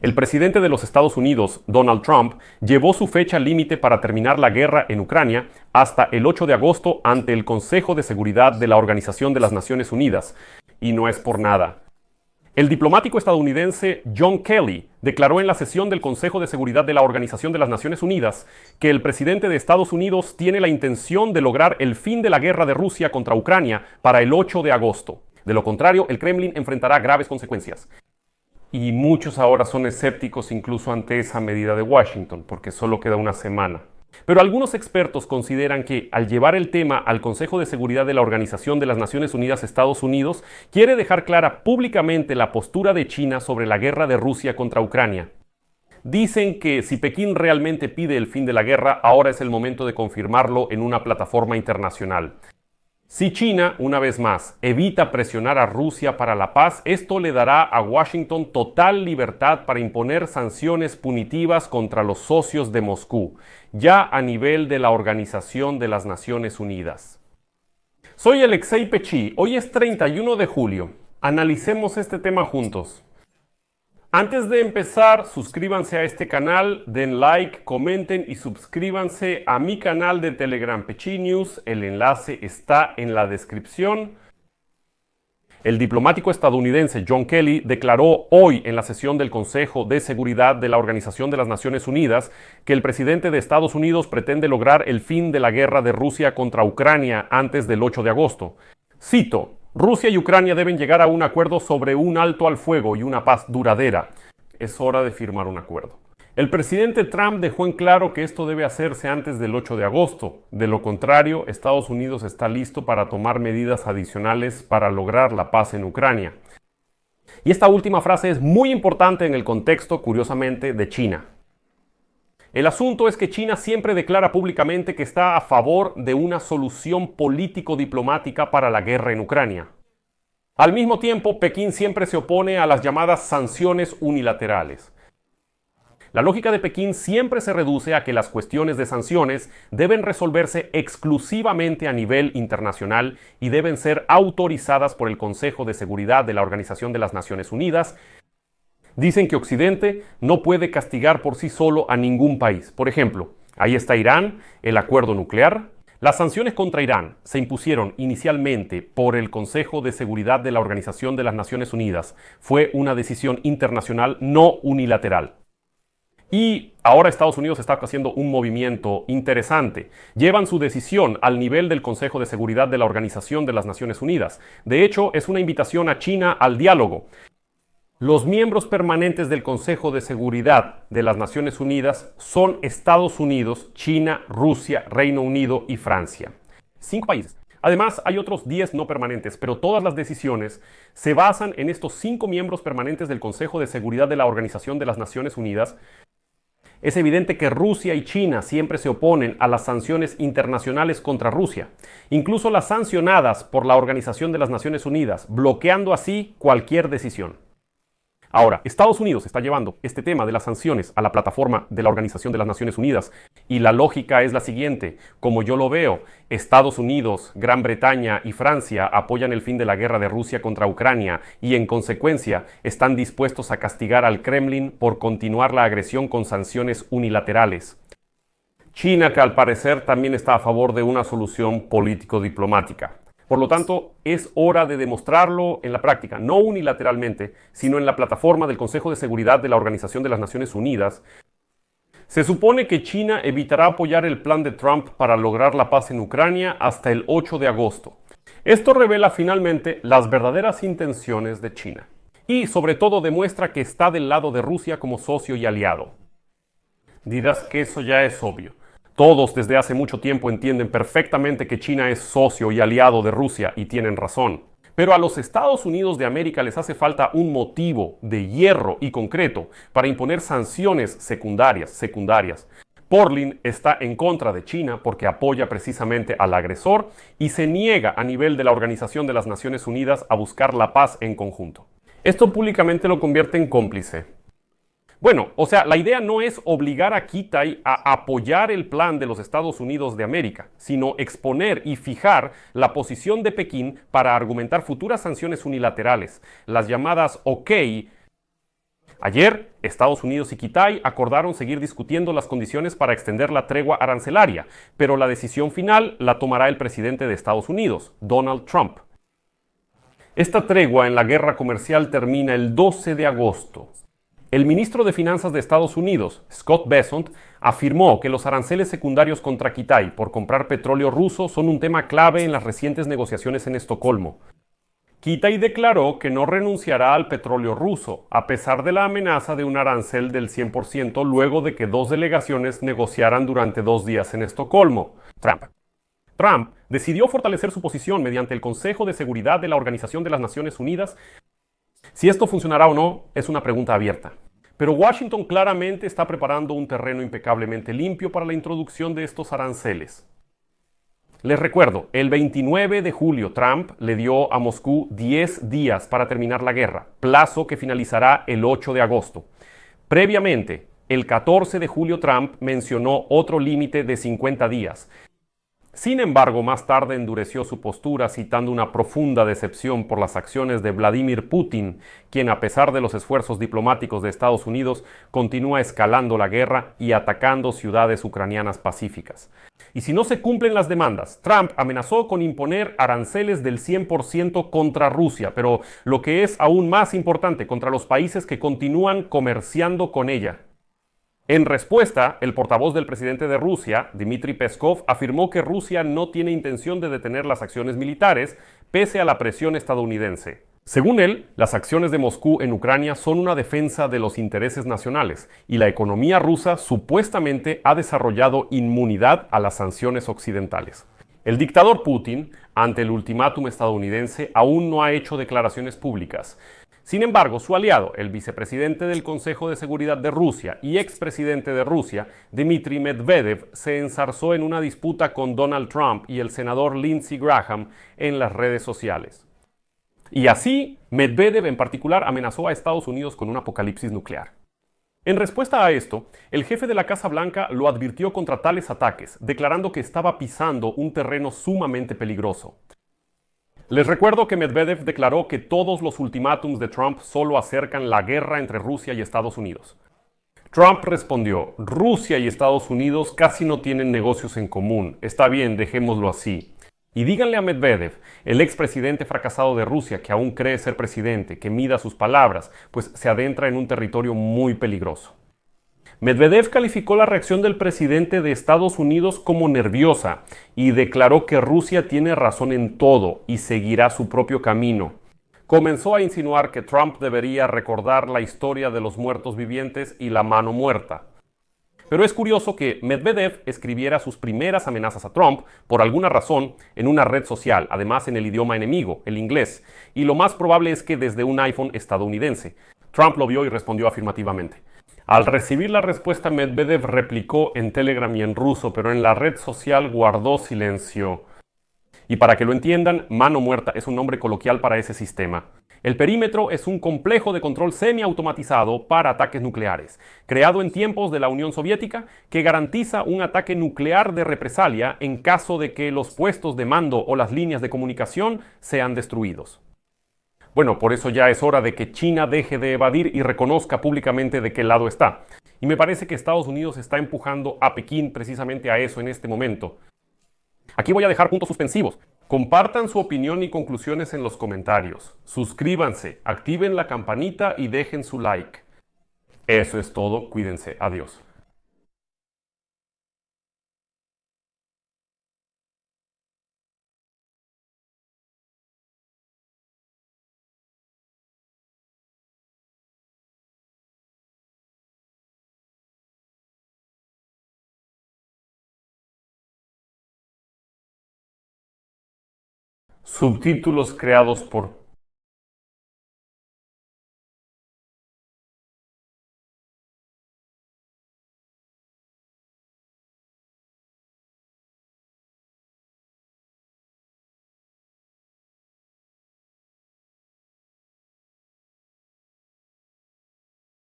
El presidente de los Estados Unidos, Donald Trump, llevó su fecha límite para terminar la guerra en Ucrania hasta el 8 de agosto ante el Consejo de Seguridad de la Organización de las Naciones Unidas. Y no es por nada. El diplomático estadounidense John Kelly declaró en la sesión del Consejo de Seguridad de la Organización de las Naciones Unidas que el presidente de Estados Unidos tiene la intención de lograr el fin de la guerra de Rusia contra Ucrania para el 8 de agosto. De lo contrario, el Kremlin enfrentará graves consecuencias. Y muchos ahora son escépticos incluso ante esa medida de Washington, porque solo queda una semana. Pero algunos expertos consideran que, al llevar el tema al Consejo de Seguridad de la Organización de las Naciones Unidas, Estados Unidos quiere dejar clara públicamente la postura de China sobre la guerra de Rusia contra Ucrania. Dicen que si Pekín realmente pide el fin de la guerra, ahora es el momento de confirmarlo en una plataforma internacional. Si China, una vez más, evita presionar a Rusia para la paz, esto le dará a Washington total libertad para imponer sanciones punitivas contra los socios de Moscú, ya a nivel de la Organización de las Naciones Unidas. Soy Alexei Pechi, hoy es 31 de julio. Analicemos este tema juntos. Antes de empezar, suscríbanse a este canal, den like, comenten y suscríbanse a mi canal de Telegram Pechi News. El enlace está en la descripción. El diplomático estadounidense John Kelly declaró hoy en la sesión del Consejo de Seguridad de la Organización de las Naciones Unidas que el presidente de Estados Unidos pretende lograr el fin de la guerra de Rusia contra Ucrania antes del 8 de agosto. Cito: Rusia y Ucrania deben llegar a un acuerdo sobre un alto al fuego y una paz duradera. Es hora de firmar un acuerdo. El presidente Trump dejó en claro que esto debe hacerse antes del 8 de agosto. De lo contrario, Estados Unidos está listo para tomar medidas adicionales para lograr la paz en Ucrania. Y esta última frase es muy importante en el contexto, curiosamente, de China. El asunto es que China siempre declara públicamente que está a favor de una solución político-diplomática para la guerra en Ucrania. Al mismo tiempo, Pekín siempre se opone a las llamadas sanciones unilaterales. La lógica de Pekín siempre se reduce a que las cuestiones de sanciones deben resolverse exclusivamente a nivel internacional y deben ser autorizadas por el Consejo de Seguridad de la Organización de las Naciones Unidas. Dicen que Occidente no puede castigar por sí solo a ningún país. Por ejemplo, ahí está Irán, el acuerdo nuclear. Las sanciones contra Irán se impusieron inicialmente por el Consejo de Seguridad de la Organización de las Naciones Unidas. Fue una decisión internacional no unilateral. Y ahora Estados Unidos está haciendo un movimiento interesante. Llevan su decisión al nivel del Consejo de Seguridad de la Organización de las Naciones Unidas. De hecho, es una invitación a China al diálogo. Los miembros permanentes del Consejo de Seguridad de las Naciones Unidas son Estados Unidos, China, Rusia, Reino Unido y Francia. 5 países. Además, hay otros 10 no permanentes, pero todas las decisiones se basan en estos 5 miembros permanentes del Consejo de Seguridad de la Organización de las Naciones Unidas. Es evidente que Rusia y China siempre se oponen a las sanciones internacionales contra Rusia, incluso las sancionadas por la Organización de las Naciones Unidas, bloqueando así cualquier decisión. Ahora, Estados Unidos está llevando este tema de las sanciones a la plataforma de la Organización de las Naciones Unidas y la lógica es la siguiente. Como yo lo veo, Estados Unidos, Gran Bretaña y Francia apoyan el fin de la guerra de Rusia contra Ucrania y en consecuencia están dispuestos a castigar al Kremlin por continuar la agresión con sanciones unilaterales. China, que al parecer también está a favor de una solución político-diplomática. Por lo tanto, es hora de demostrarlo en la práctica, no unilateralmente, sino en la plataforma del Consejo de Seguridad de la Organización de las Naciones Unidas. Se supone que China evitará apoyar el plan de Trump para lograr la paz en Ucrania hasta el 8 de agosto. Esto revela finalmente las verdaderas intenciones de China. Y sobre todo demuestra que está del lado de Rusia como socio y aliado. Dirás que eso ya es obvio. Todos desde hace mucho tiempo entienden perfectamente que China es socio y aliado de Rusia y tienen razón. Pero a los Estados Unidos de América les hace falta un motivo de hierro y concreto para imponer sanciones secundarias. Portland está en contra de China porque apoya precisamente al agresor y se niega a nivel de la Organización de las Naciones Unidas a buscar la paz en conjunto. Esto públicamente lo convierte en cómplice. Bueno, o sea, la idea no es obligar a Kitai a apoyar el plan de los Estados Unidos de América, sino exponer y fijar la posición de Pekín para argumentar futuras sanciones unilaterales, las llamadas OK, Ayer, Estados Unidos y Kitay acordaron seguir discutiendo las condiciones para extender la tregua arancelaria, pero la decisión final la tomará el presidente de Estados Unidos, Donald Trump. Esta tregua en la guerra comercial termina el 12 de agosto. El ministro de Finanzas de Estados Unidos, Scott Bessent, afirmó que los aranceles secundarios contra Kitay por comprar petróleo ruso son un tema clave en las recientes negociaciones en Estocolmo. Kitay declaró que no renunciará al petróleo ruso, a pesar de la amenaza de un arancel del 100% luego de que dos delegaciones negociaran durante 2 días en Estocolmo. Trump decidió fortalecer su posición mediante el Consejo de Seguridad de la Organización de las Naciones Unidas. Si esto funcionará o no es una pregunta abierta. Pero Washington claramente está preparando un terreno impecablemente limpio para la introducción de estos aranceles. Les recuerdo, el 29 de julio Trump le dio a Moscú 10 días para terminar la guerra, plazo que finalizará el 8 de agosto. Previamente, el 14 de julio Trump mencionó otro límite de 50 días. Sin embargo, más tarde endureció su postura citando una profunda decepción por las acciones de Vladimir Putin, quien a pesar de los esfuerzos diplomáticos de Estados Unidos, continúa escalando la guerra y atacando ciudades ucranianas pacíficas. Y si no se cumplen las demandas, Trump amenazó con imponer aranceles del 100% contra Rusia, pero lo que es aún más importante, contra los países que continúan comerciando con ella. En respuesta, el portavoz del presidente de Rusia, Dmitry Peskov, afirmó que Rusia no tiene intención de detener las acciones militares, pese a la presión estadounidense. Según él, las acciones de Moscú en Ucrania son una defensa de los intereses nacionales, y la economía rusa supuestamente ha desarrollado inmunidad a las sanciones occidentales. El dictador Putin, ante el ultimátum estadounidense, aún no ha hecho declaraciones públicas. Sin embargo, su aliado, el vicepresidente del Consejo de Seguridad de Rusia y expresidente de Rusia, Dmitry Medvedev, se enzarzó en una disputa con Donald Trump y el senador Lindsey Graham en las redes sociales. Y así, Medvedev en particular amenazó a Estados Unidos con un apocalipsis nuclear. En respuesta a esto, el jefe de la Casa Blanca lo advirtió contra tales ataques, declarando que estaba pisando un terreno sumamente peligroso. Les recuerdo que Medvedev declaró que todos los ultimátums de Trump solo acercan la guerra entre Rusia y Estados Unidos. Trump respondió: Rusia y Estados Unidos casi no tienen negocios en común. Está bien, dejémoslo así. Y díganle a Medvedev, el expresidente fracasado de Rusia, que aún cree ser presidente, que mida sus palabras, pues se adentra en un territorio muy peligroso. Medvedev calificó la reacción del presidente de Estados Unidos como nerviosa y declaró que Rusia tiene razón en todo y seguirá su propio camino. Comenzó a insinuar que Trump debería recordar la historia de los muertos vivientes y la mano muerta. Pero es curioso que Medvedev escribiera sus primeras amenazas a Trump, por alguna razón, en una red social, además en el idioma enemigo, el inglés, y lo más probable es que desde un iPhone estadounidense. Trump lo vio y respondió afirmativamente. Al recibir la respuesta, Medvedev replicó en Telegram y en ruso, pero en la red social guardó silencio. Y para que lo entiendan, mano muerta es un nombre coloquial para ese sistema. El perímetro es un complejo de control semiautomatizado para ataques nucleares, creado en tiempos de la Unión Soviética, que garantiza un ataque nuclear de represalia en caso de que los puestos de mando o las líneas de comunicación sean destruidos. Bueno, por eso ya es hora de que China deje de evadir y reconozca públicamente de qué lado está. Y me parece que Estados Unidos está empujando a Pekín precisamente a eso en este momento. Aquí voy a dejar puntos suspensivos. Compartan su opinión y conclusiones en los comentarios. Suscríbanse, activen la campanita y dejen su like. Eso es todo, cuídense, adiós. Subtítulos creados por